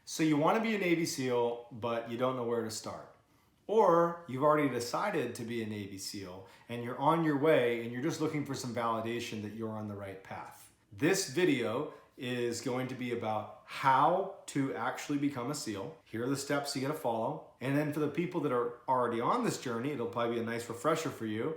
So you want to be a Navy SEAL, but you don't know where to start. Or you've already decided to be a Navy SEAL and you're on your way and you're just looking for some validation that you're on the right path. This video is going to be about how to actually become a SEAL. Here are the steps you gotta follow. And then for the people that are already on this journey, it'll probably be a nice refresher for you.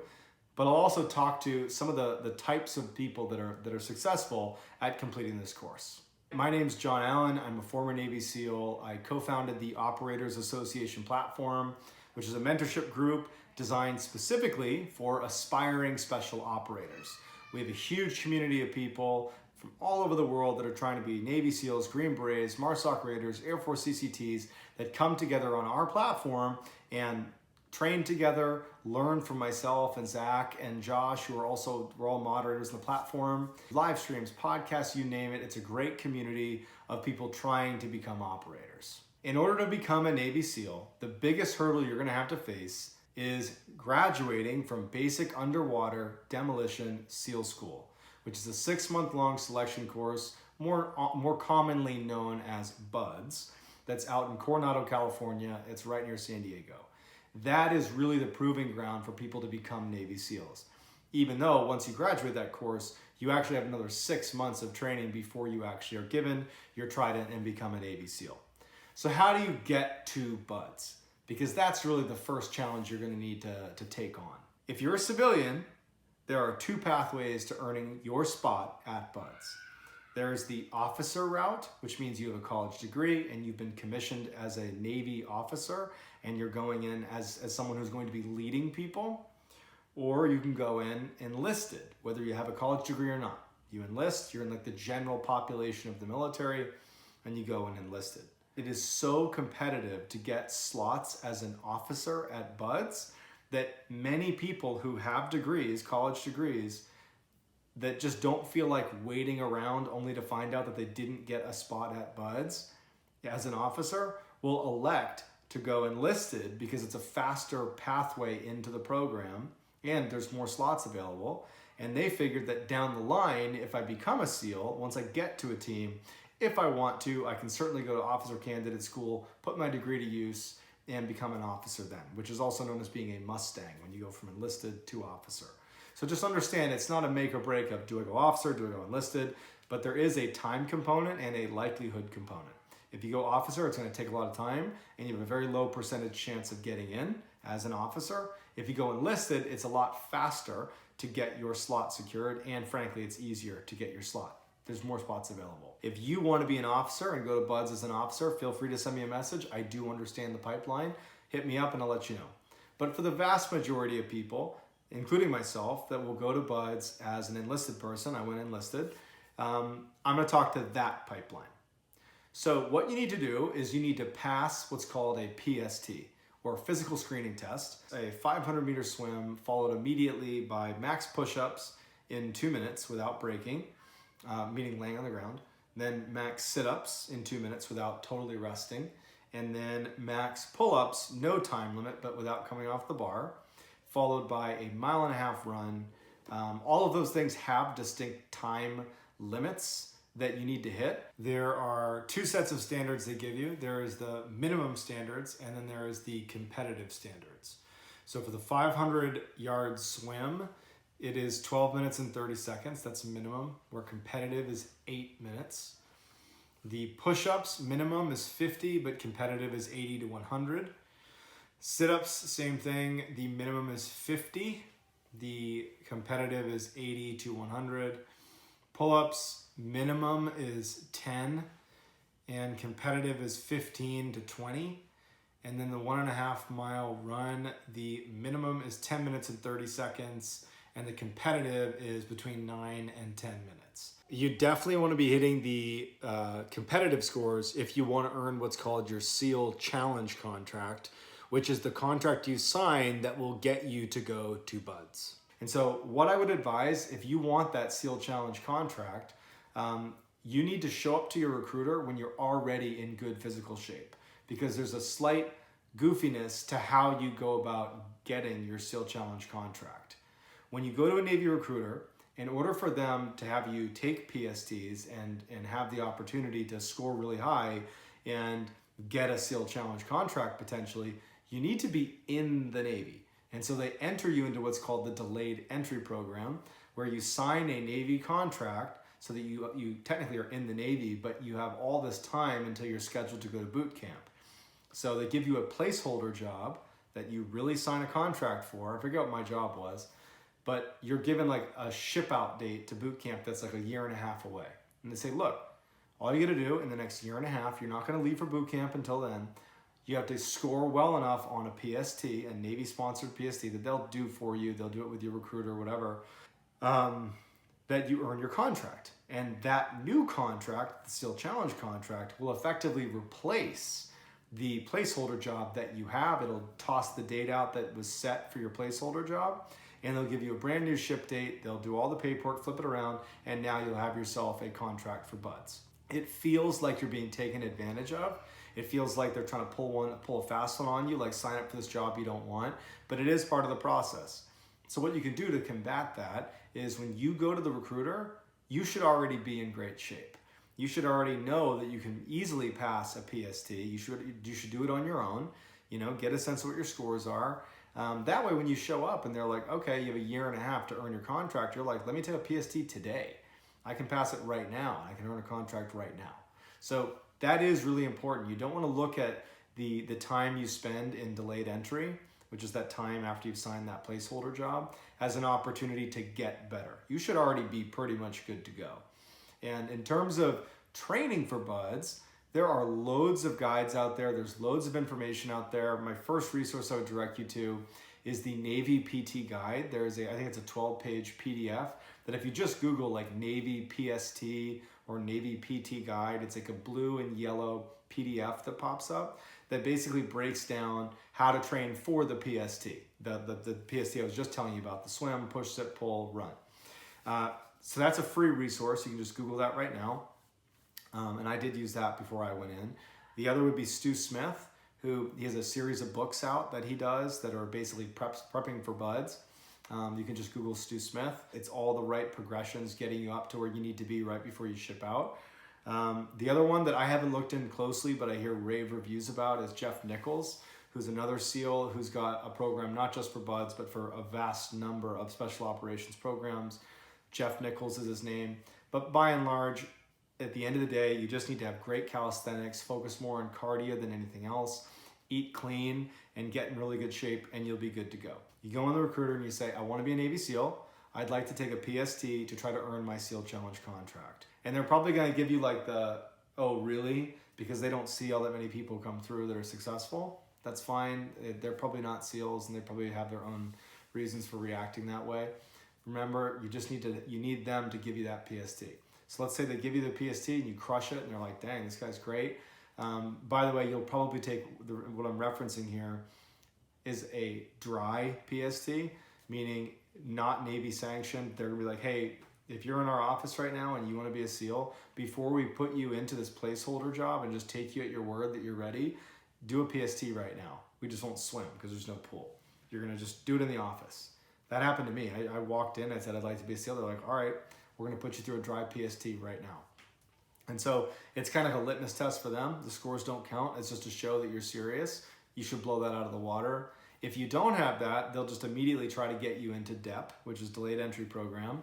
But I'll also talk to some of the types of people that are successful at completing this course. My name's John Allen. I'm a former Navy SEAL. I co-founded the Operators Association platform, which is a mentorship group designed specifically for aspiring special operators. We have a huge community of people from all over the world that are trying to be Navy SEALs, Green Berets, MARSOC Raiders, Air Force CCTs that come together on our platform and train together, learn from myself and Zach and Josh, who are all moderators on the platform, live streams, podcasts, you name it. It's a great community of people trying to become operators. In order to become a Navy SEAL, the biggest hurdle you're gonna have to face is graduating from Basic Underwater Demolition SEAL School, which is a 6-month-long selection course, more commonly known as BUDS, that's out in Coronado, California. It's right near San Diego. That is really the proving ground for people to become Navy SEALs. Even though once you graduate that course, you actually have another 6 months of training before you actually are given your Trident and become a Navy SEAL. So how do you get to BUDS? Because that's really the first challenge you're gonna need to take on. If you're a civilian, there are 2 pathways to earning your spot at BUDS. There's the officer route, which means you have a college degree and you've been commissioned as a Navy officer and you're going in as someone who's going to be leading people. Or you can go in enlisted, whether you have a college degree or not. You enlist, you're in like the general population of the military, and you go in enlisted. It is so competitive to get slots as an officer at BUDS that many people who have degrees, college degrees, that just don't feel like waiting around only to find out that they didn't get a spot at BUDS as an officer will elect to go enlisted because it's a faster pathway into the program and there's more slots available. And they figured that down the line, if I become a SEAL, once I get to a team, if I want to, I can certainly go to officer candidate school, put my degree to use, and become an officer then, which is also known as being a Mustang when you go from enlisted to officer. So just understand it's not a make or break of do I go officer, do I go enlisted, but there is a time component and a likelihood component. If you go officer, it's gonna take a lot of time and you have a very low percentage chance of getting in as an officer. If you go enlisted, it's a lot faster to get your slot secured and frankly, it's easier to get your slot. There's more spots available. If you want to be an officer and go to BUDS as an officer, feel free to send me a message. I do understand the pipeline. Hit me up and I'll let you know. But for the vast majority of people, including myself, that will go to BUDS as an enlisted person, I went enlisted, I'm gonna talk to that pipeline. So what you need to do is you need to pass what's called a PST, or physical screening test, a 500-meter swim followed immediately by max push-ups in 2 minutes without breaking, meaning laying on the ground, then max sit-ups in 2 minutes without totally resting, and then max pull-ups, no time limit, but without coming off the bar, followed by a 1.5 mile run. All of those things have distinct time limits that you need to hit. There are 2 sets of standards they give you. There is the minimum standards and then there is the competitive standards. So for the 500-yard swim, it is 12 minutes and 30 seconds. That's minimum, where competitive is 8 minutes. The push-ups minimum is 50, but competitive is 80 to 100. Sit-ups, same thing. The minimum is 50. The competitive is 80 to 100. Pull-ups, minimum is 10 and competitive is 15 to 20. And then the 1.5 mile run, the minimum is 10 minutes and 30 seconds and the competitive is between 9 and 10 minutes. You definitely want to be hitting the competitive scores if you want to earn what's called your SEAL Challenge contract, which is the contract you sign that will get you to go to BUDS. And so what I would advise, if you want that SEAL Challenge contract, you need to show up to your recruiter when you're already in good physical shape, because there's a slight goofiness to how you go about getting your SEAL Challenge contract. When you go to a Navy recruiter, in order for them to have you take PSTs and have the opportunity to score really high, and get a SEAL Challenge contract potentially, you need to be in the Navy. And so they enter you into what's called the delayed entry program, where you sign a Navy contract so that you technically are in the Navy, but you have all this time until you're scheduled to go to boot camp. So they give you a placeholder job that you really sign a contract for. I forget what my job was, but you're given like a ship out date to boot camp that's like a year and a half away. And they say, look, all you got to do in the next year and a half, you're not going to leave for boot camp until then. You have to score well enough on a PST, a Navy-sponsored PST that they'll do for you. They'll do it with your recruiter or whatever, that you earn your contract. And that new contract, the SEAL Challenge contract, will effectively replace the placeholder job that you have. It'll toss the date out that was set for your placeholder job, and they'll give you a brand new ship date. They'll do all the paperwork, flip it around, and now you'll have yourself a contract for buds. It feels like you're being taken advantage of. It feels like they're trying to pull a fast one on you, like sign up for this job you don't want, but it is part of the process. So what you can do to combat that is when you go to the recruiter, you should already be in great shape. You should already know that you can easily pass a PST. You should do it on your own, get a sense of what your scores are. That way when you show up and they're like, okay, you have a year and a half to earn your contract, you're like, let me take a PST today. I can pass it right now. I can earn a contract right now. So that is really important. You don't want to look at the time you spend in delayed entry, which is that time after you've signed that placeholder job, as an opportunity to get better. You should already be pretty much good to go. And in terms of training for buds, there are loads of guides out there. There's loads of information out there. My first resource I would direct you to is the Navy PT guide. I think it's a 12-page PDF that if you just Google like Navy PST or Navy PT guide, it's like a blue and yellow PDF that pops up that basically breaks down how to train for the PST. The PST I was just telling you about, the swim, push, sit, pull, run. So that's a free resource. You can just Google that right now. And I did use that before I went in. The other would be Stu Smith, he has a series of books out that he does that are basically prepping for buds. You can just Google Stu Smith. It's all the right progressions getting you up to where you need to be right before you ship out. The other one that I haven't looked in closely, but I hear rave reviews about, is Jeff Nichols, who's another SEAL who's got a program not just for buds, but for a vast number of special operations programs. Jeff Nichols is his name. But by and large, at the end of the day, you just need to have great calisthenics, focus more on cardio than anything else, eat clean, and get in really good shape, and you'll be good to go. You go on the recruiter and you say, I want to be a Navy SEAL. I'd like to take a PST to try to earn my SEAL Challenge contract. And they're probably going to give you like the, oh, really? Because they don't see all that many people come through that are successful. That's fine. They're probably not SEALs, and they probably have their own reasons for reacting that way. Remember, you need them to give you that PST. So let's say they give you the PST and you crush it and they're like, dang, this guy's great. By the way, you'll probably take, what I'm referencing here is a dry PST, meaning not Navy sanctioned. They're gonna be like, hey, if you're in our office right now and you wanna be a SEAL, before we put you into this placeholder job and just take you at your word that you're ready, do a PST right now. We just won't swim because there's no pool. You're gonna just do it in the office. That happened to me. I walked in, I said, I'd like to be a SEAL. They're like, all right, we're gonna put you through a dry PST right now. And so it's kind of a litmus test for them. The scores don't count. It's just to show that you're serious. You should blow that out of the water. If you don't have that, they'll just immediately try to get you into DEP, which is Delayed Entry Program,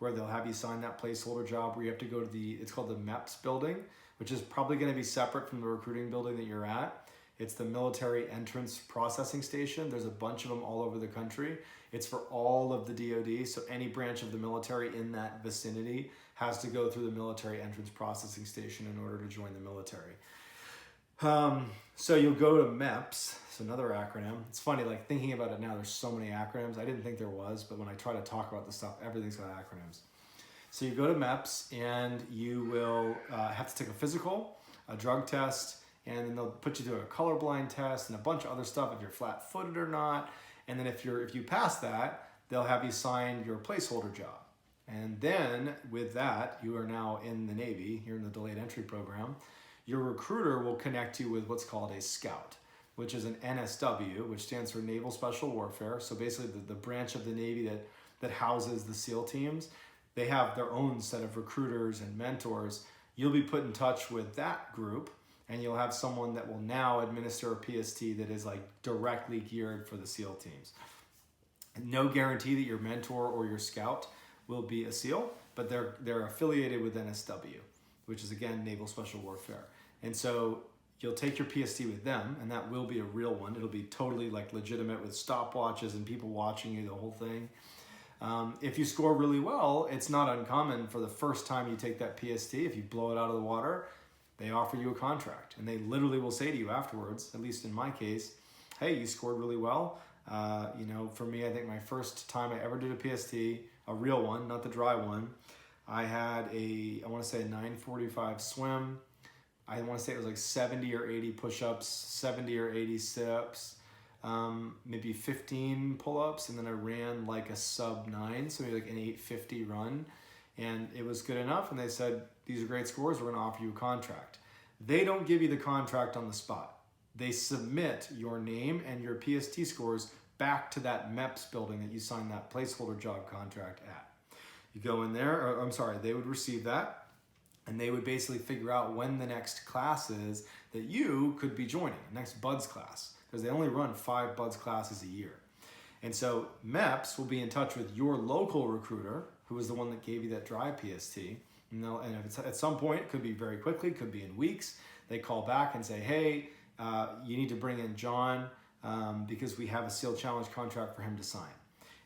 where they'll have you sign that placeholder job where you have to go to it's called the Meps building, which is probably gonna be separate from the recruiting building that you're at. It's the Military Entrance Processing Station. There's a bunch of them all over the country. It's for all of the DoD, so any branch of the military in that vicinity has to go through the Military Entrance Processing Station in order to join the military. So you'll go to Meps, it's another acronym. It's funny, like thinking about it now, there's so many acronyms. I didn't think there was, but when I try to talk about this stuff, everything's got acronyms. So you go to Meps and you will have to take a physical, a drug test, and then they'll put you through a colorblind test and a bunch of other stuff if you're flat-footed or not. And then if you pass that, they'll have you sign your placeholder job. And then with that, you are now in the Navy, you're in the Delayed Entry Program. Your recruiter will connect you with what's called a scout, which is an NSW, which stands for Naval Special Warfare. So basically the branch of the Navy that houses the SEAL teams. They have their own set of recruiters and mentors. You'll be put in touch with that group, and you'll have someone that will now administer a PST that is like directly geared for the SEAL teams. No guarantee that your mentor or your scout will be a SEAL, but they're affiliated with NSW, which is again Naval Special Warfare. And so you'll take your PST with them, and that will be a real one. It'll be totally like legitimate with stopwatches and people watching you, the whole thing. If you score really well, it's not uncommon for the first time you take that PST, if you blow it out of the water, they offer you a contract. And they literally will say to you afterwards, at least in my case, hey, you scored really well. For me, I think my first time I ever did a PST, a real one, not the dry one, I had I want to say a 9:45 swim. I want to say it was like 70 or 80 push-ups, 70 or 80 sit-ups, maybe 15 pull-ups, and then I ran like a sub-9, so maybe like an 8:50 run, and it was good enough, and they said, these are great scores, we're going to offer you a contract. They don't give you the contract on the spot. They submit your name and your PST scores back to that Meps building that you signed that placeholder job contract at. You go in there, they would receive that, and they would basically figure out when the next class is that you could be joining, the next BUDS class, because they only run 5 BUDS classes a year. And so Meps will be in touch with your local recruiter, who is the one that gave you that dry PST. And if it's at some point, it could be very quickly, it could be in weeks, they call back and say, hey, you need to bring in John because we have a SEAL Challenge contract for him to sign.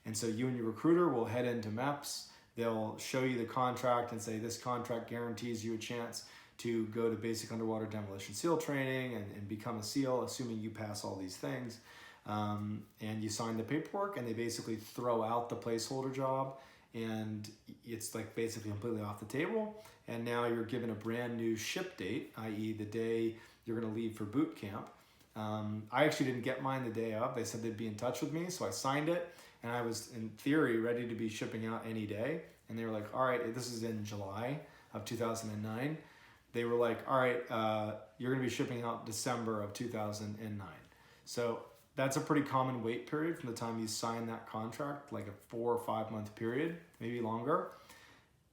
And so you and your recruiter will head into Meps. They'll show you the contract and say, this contract guarantees you a chance to go to basic underwater demolition SEAL training and become a SEAL, assuming you pass all these things. And you sign the paperwork, and they basically throw out the placeholder job, and it's like basically completely off the table. And now you're given a brand new ship date, i.e. the day you're gonna leave for boot camp. I actually didn't get mine the day of. They said they'd be in touch with me, so I signed it, and I was, in theory, ready to be shipping out any day. And they were like, all right, this is in July of 2009. They were like, all right, you're gonna be shipping out December of 2009. So that's a pretty common wait period from the time you sign that contract, like a 4 or 5 month period, maybe longer.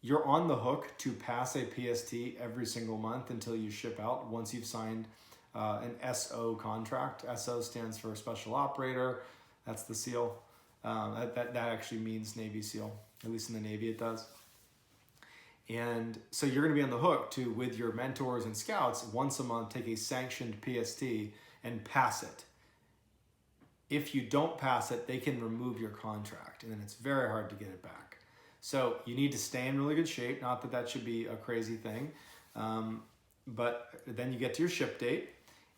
You're on the hook to pass a PST every single month until you ship out once you've signed an SO contract. SO stands for Special Operator. That's the SEAL. That actually means Navy SEAL, at least in the Navy it does. And so you're going to be on the hook to, with your mentors and scouts, once a month take a sanctioned PST and pass it. If you don't pass it, they can remove your contract, and then it's very hard to get it back. So you need to stay in really good shape. Not that that should be a crazy thing, but then you get to your ship date,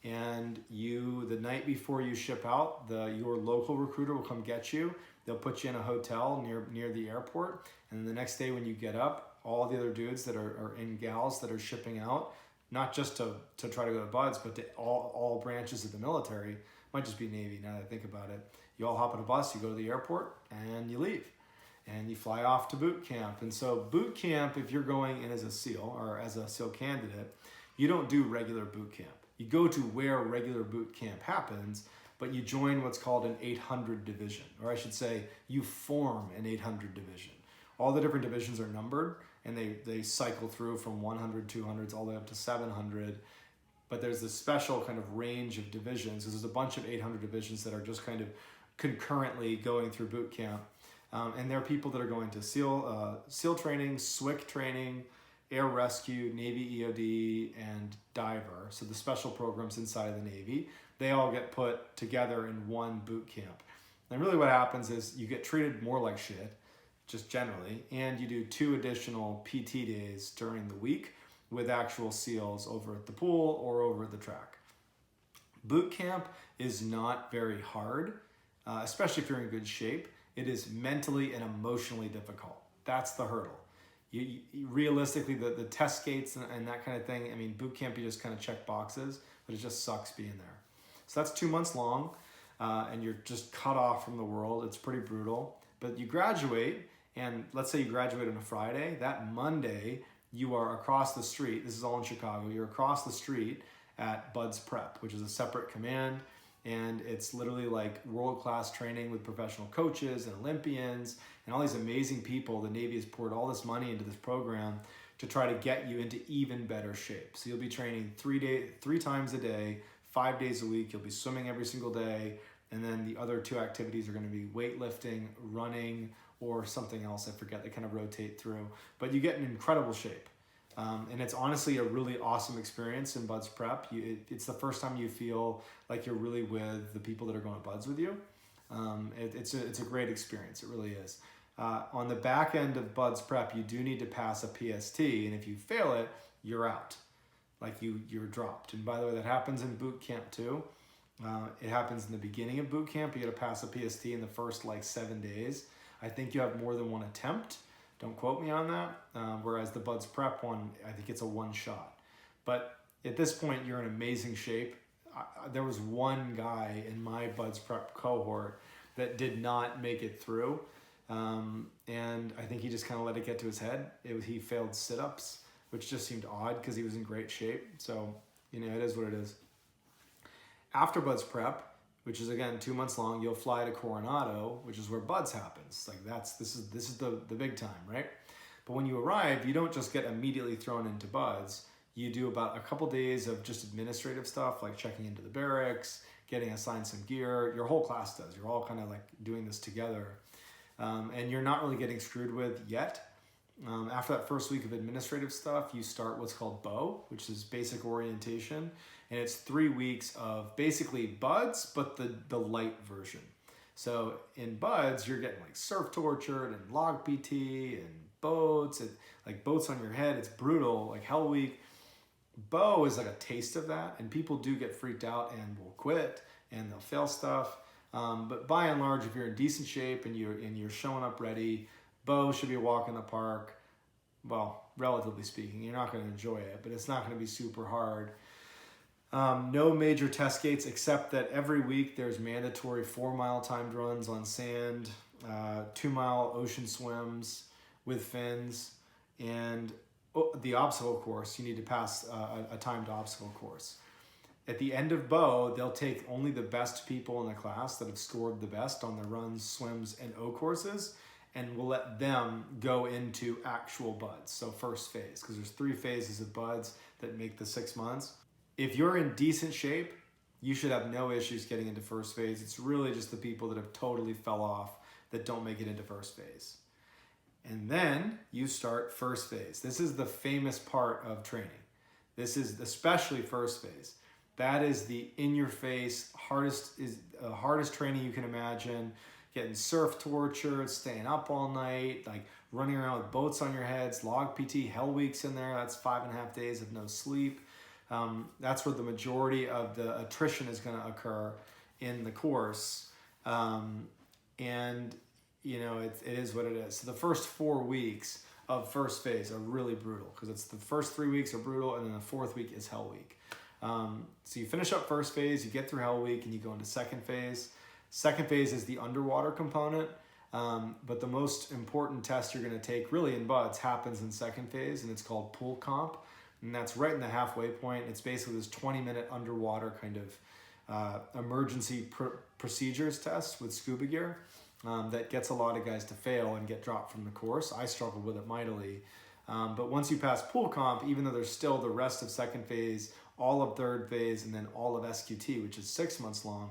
and the night before you ship out, your local recruiter will come get you. They'll put you in a hotel near the airport, and then the next day when you get up, all the other dudes that are in gals that are shipping out, not just to try to go to BUDS, but to all branches of the military, might just be Navy now that I think about it. You all hop on a bus, you go to the airport, and you leave. And you fly off to boot camp. And so boot camp, if you're going in as a SEAL or as a SEAL candidate, you don't do regular boot camp. You go to where regular boot camp happens, but you join what's called an 800 division, or I should say you form an 800 division. All the different divisions are numbered, and they cycle through from 100, 200s, all the way up to 700. But there's this special kind of range of divisions. There's a bunch of 800 divisions that are just kind of concurrently going through boot camp. And there are people that are going to SEAL training, SWIC training, Air Rescue, Navy EOD, and Diver. So the special programs inside of the Navy, they all get put together in one boot camp. And really what happens is you get treated more like shit, just generally, and you do 2 additional PT days during the week with actual SEALs over at the pool or over at the track. Boot camp is not very hard, especially if you're in good shape. It is mentally and emotionally difficult. That's the hurdle. You realistically, the test gates and that kind of thing, I mean, boot camp, you just kind of check boxes, but it just sucks being there. So that's 2 months long, and you're just cut off from the world. It's pretty brutal. But you graduate, and let's say you graduate on a Friday. That Monday, you are across the street. This is all in Chicago. You're across the street at BUDS Prep, which is a separate command. And it's literally like world-class training with professional coaches and Olympians and all these amazing people. The Navy has poured all this money into this program to try to get you into even better shape. So you'll be training 3 times a day, 5 days a week. You'll be swimming every single day. And then the other 2 activities are going to be weightlifting, running, or something else. I forget, they kind of rotate through. But you get in incredible shape. And it's honestly a really awesome experience in Buds Prep. It's the first time you feel like you're really with the people that are going to Buds with you. It's a great experience. It really is. On the back end of Buds Prep, you do need to pass a PST, and if you fail it, you're out. Like you're dropped. And by the way, that happens in boot camp too. It happens in the beginning of boot camp. You got to pass a PST in the first 7 days. I think you have more than one attempt. Don't quote me on that. Whereas the Buds Prep one, I think it's a one shot. But at this point, you're in amazing shape. There was one guy in my Buds Prep cohort that did not make it through. And I think he just kind of let it get to his head. He failed sit-ups, which just seemed odd because he was in great shape. So, it is what it is. After Buds Prep, which is again 2 months long, you'll fly to Coronado, which is where Buds happens. This is the big time, right? But when you arrive, you don't just get immediately thrown into Buds. You do about a couple days of just administrative stuff, like checking into the barracks, getting assigned some gear. Your whole class does. You're all kind of doing this together. And you're not really getting screwed with yet. After that first week of administrative stuff, you start what's called BO, which is basic orientation. And it's 3 weeks of basically Buds, but the light version. So in Buds, you're getting surf tortured and log PT and boats, and boats on your head. It's brutal, Hell Week. BO is a taste of that, and people do get freaked out and will quit and they'll fail stuff. But by and large, if you're in decent shape and you're showing up ready, BO should be a walk in the park. Well, relatively speaking, you're not going to enjoy it, but it's not going to be super hard. No major test gates, except that every week there's mandatory 4-mile timed runs on sand, 2-mile ocean swims with fins, and the obstacle course. You need to pass a timed obstacle course. At the end of BO, they'll take only the best people in the class that have scored the best on the runs, swims, and O courses, and we'll let them go into actual Buds, so first phase, because there's 3 phases of Buds that make the 6 months. If you're in decent shape, you should have no issues getting into first phase. It's really just the people that have totally fell off that don't make it into first phase. And then you start first phase. This is the famous part of training. This is especially first phase. That is the in-your-face, hardest training you can imagine. Getting surf tortured, staying up all night, running around with boats on your heads, log PT, Hell Week's in there. That's 5.5 days of no sleep. That's where the majority of the attrition is going to occur in the course. And it is what it is. So the first 4 weeks of first phase are really brutal because it's the first 3 weeks are brutal, and then the 4th week is Hell Week. So you finish up first phase, you get through Hell Week, and you go into second phase. Second phase is the underwater component, but the most important test you're going to take really in Buds happens in second phase, and it's called pool comp, and that's right in the halfway point. It's basically this 20-minute underwater kind of emergency procedures test with scuba gear that gets a lot of guys to fail and get dropped from the course. I struggled with it mightily, but once you pass pool comp, even though there's still the rest of second phase, all of third phase, and then all of SQT, which is 6 months long,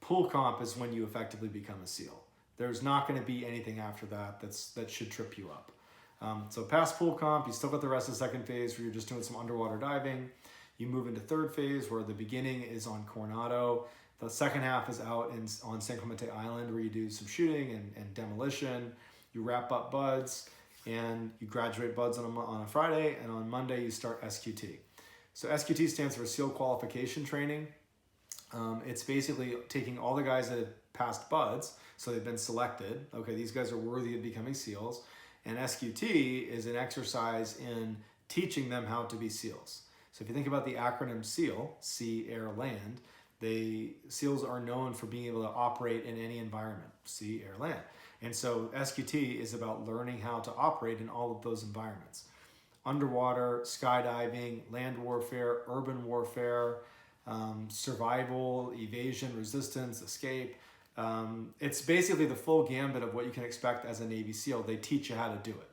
pool comp is when you effectively become a SEAL. There's not going to be anything after that that should trip you up. So past pool comp, you still got the rest of second phase where you're just doing some underwater diving. You move into third phase where the beginning is on Coronado. The second half is out on San Clemente Island where you do some shooting and demolition. You wrap up Buds and you graduate Buds on a Friday, and on Monday you start SQT. So SQT stands for SEAL Qualification Training. It's basically taking all the guys that have passed Buds, so they've been selected. Okay, these guys are worthy of becoming SEALs. And SQT is an exercise in teaching them how to be SEALs. So if you think about the acronym SEAL, Sea, Air, Land, SEALs are known for being able to operate in any environment, sea, air, land. And so SQT is about learning how to operate in all of those environments. Underwater, skydiving, land warfare, urban warfare, survival, evasion, resistance, escape. It's basically the full gambit of what you can expect as a Navy SEAL. They teach you how to do it.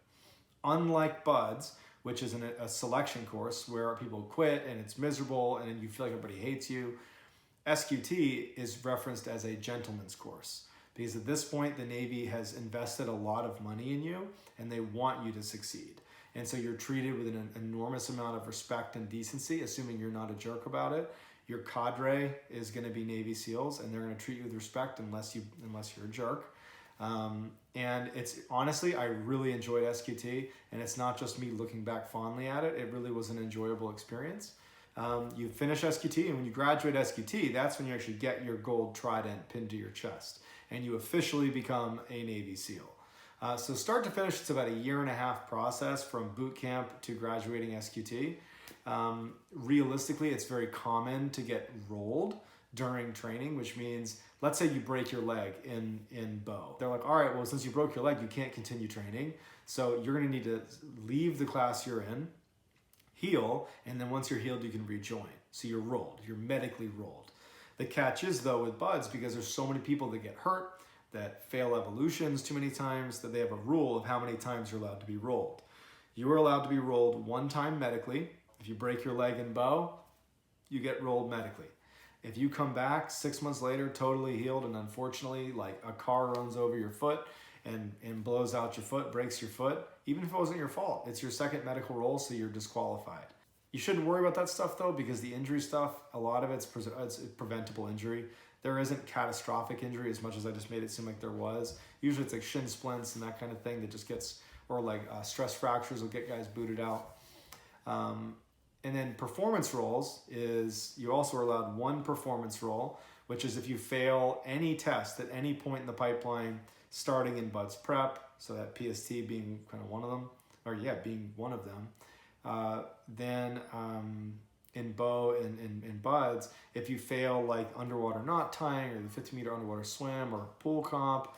Unlike Buds, which is a selection course where people quit and it's miserable and you feel like everybody hates you. SQT is referenced as a gentleman's course because at this point, the Navy has invested a lot of money in you and they want you to succeed. And so you're treated with an enormous amount of respect and decency, assuming you're not a jerk about it. Your cadre is going to be Navy SEALs, and they're going to treat you with respect unless you're a jerk. And it's honestly, I really enjoyed SQT, and it's not just me looking back fondly at it. It really was an enjoyable experience. You finish SQT, and when you graduate SQT, that's when you actually get your gold Trident pinned to your chest, and you officially become a Navy SEAL. So start to finish, it's about a 1.5-year process from boot camp to graduating SQT. Realistically, it's very common to get rolled during training, which means, let's say you break your leg in bow. They're like, all right, well, since you broke your leg, you can't continue training. So you're gonna need to leave the class you're in, heal, and then once you're healed, you can rejoin. So you're rolled, you're medically rolled. The catch is though with buds, because there's so many people that get hurt, that fail evolutions too many times, that they have a rule of how many times you're allowed to be rolled. You are allowed to be rolled 1 time medically. If you break your leg in bow, you get rolled medically. If you come back 6 months later totally healed and unfortunately like a car runs over your foot and blows out your foot, breaks your foot, even if it wasn't your fault, it's your second medical roll, so you're disqualified. You shouldn't worry about that stuff though, because the injury stuff, a lot of it's preventable injury. There isn't catastrophic injury as much as I just made it seem like there was. Usually it's like shin splints and that kind of thing that just gets, or like stress fractures will get guys booted out. And then performance rolls is, you also are allowed 1 performance roll, which is if you fail any test at any point in the pipeline, starting in buds prep, so that PST being kind of one of them, or yeah, being one of them. Then in bow and in buds, if you fail like underwater knot tying or the 50-meter underwater swim or pool comp,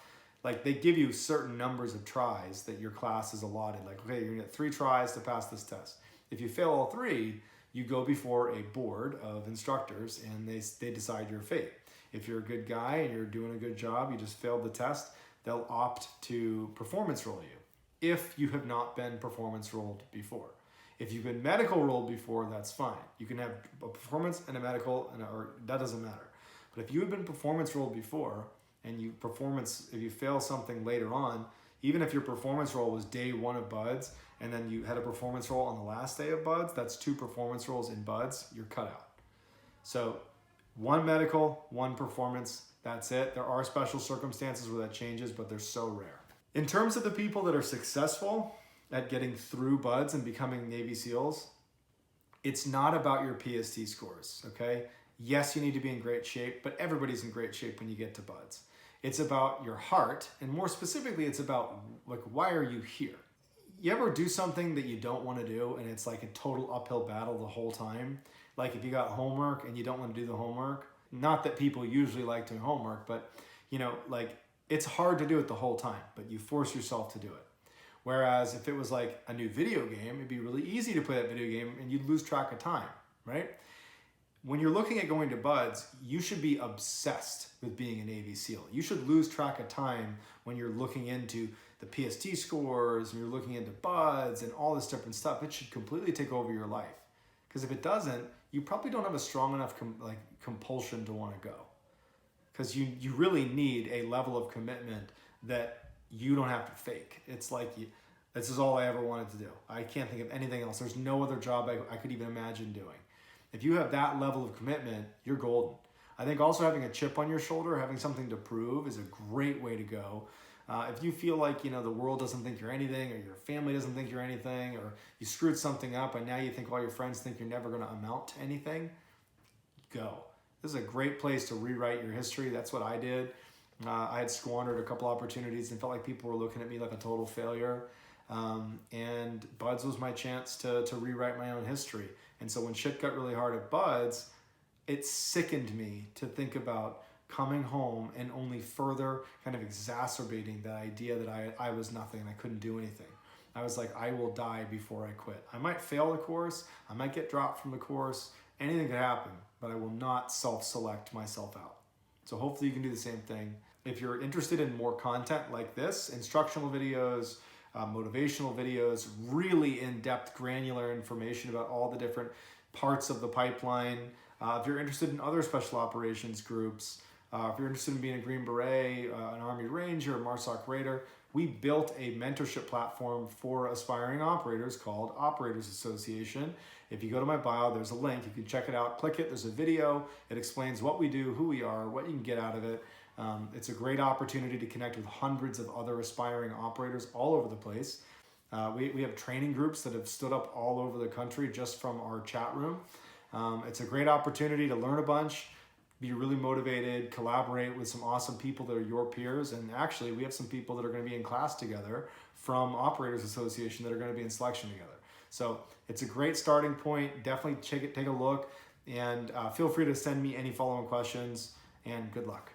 like they give you certain numbers of tries that your class is allotted. Like, okay, you're gonna get 3 tries to pass this test. If you fail all 3, you go before a board of instructors and they decide your fate. If you're a good guy and you're doing a good job, you just failed the test, they'll opt to performance roll you if you have not been performance rolled before. If you've been medical rolled before, that's fine. You can have a performance and a medical, or that doesn't matter. But if you have been performance rolled before and if you fail something later on, even if your performance roll was day 1 of buds and then you had a performance roll on the last day of buds, that's 2 performance rolls in buds, you're cut out. So 1 medical, 1 performance, that's it. There are special circumstances where that changes, but they're so rare. In terms of the people that are successful at getting through buds and becoming Navy SEALs, it's not about your PST scores, okay? Yes, you need to be in great shape, but everybody's in great shape when you get to buds. It's about your heart, and more specifically, it's about like, why are you here? You ever do something that you don't want to do and it's like a total uphill battle the whole time? Like if you got homework and you don't want to do the homework, not that people usually like doing homework, but you know, like it's hard to do it the whole time, but you force yourself to do it. Whereas if it was like a new video game, it'd be really easy to play that video game and you'd lose track of time, right? When you're looking at going to buds, you should be obsessed with being a Navy SEAL. You should lose track of time when you're looking into the PST scores and you're looking into buds and all this different stuff. It should completely take over your life. Because if it doesn't, you probably don't have a strong enough compulsion to want to go. Because you really need a level of commitment that you don't have to fake. It's like, this is all I ever wanted to do. I can't think of anything else. There's no other job I could even imagine doing. If you have that level of commitment, you're golden. I think also having a chip on your shoulder, having something to prove is a great way to go. If you feel like, you know, the world doesn't think you're anything, or your family doesn't think you're anything, or you screwed something up and now you think all your friends think you're never going to amount to anything, go. This is a great place to rewrite your history. That's what I did. I had squandered a couple opportunities and felt like people were looking at me like a total failure. And buds was my chance to rewrite my own history. And so when shit got really hard at buds, it sickened me to think about coming home and only further kind of exacerbating the idea that I was nothing and I couldn't do anything. I was like, I will die before I quit. I might fail the course. I might get dropped from the course. Anything could happen, but I will not self-select myself out. So hopefully you can do the same thing. If you're interested in more content like this, instructional videos, motivational videos, really in-depth, granular information about all the different parts of the pipeline. If you're interested in other special operations groups, if you're interested in being a Green Beret, an Army Ranger, a MARSOC Raider, we built a mentorship platform for aspiring operators called Operators Association. If you go to my bio, there's a link. You can check it out. Click it. There's a video. It explains what we do, who we are, what you can get out of it. It's a great opportunity to connect with hundreds of other aspiring operators all over the place. We have training groups that have stood up all over the country just from our chat room. It's a great opportunity to learn a bunch, be really motivated, collaborate with some awesome people that are your peers. And actually, we have some people that are going to be in class together from Operators Association that are going to be in selection together. So it's a great starting point. Definitely take a look, and feel free to send me any follow-on questions, and good luck.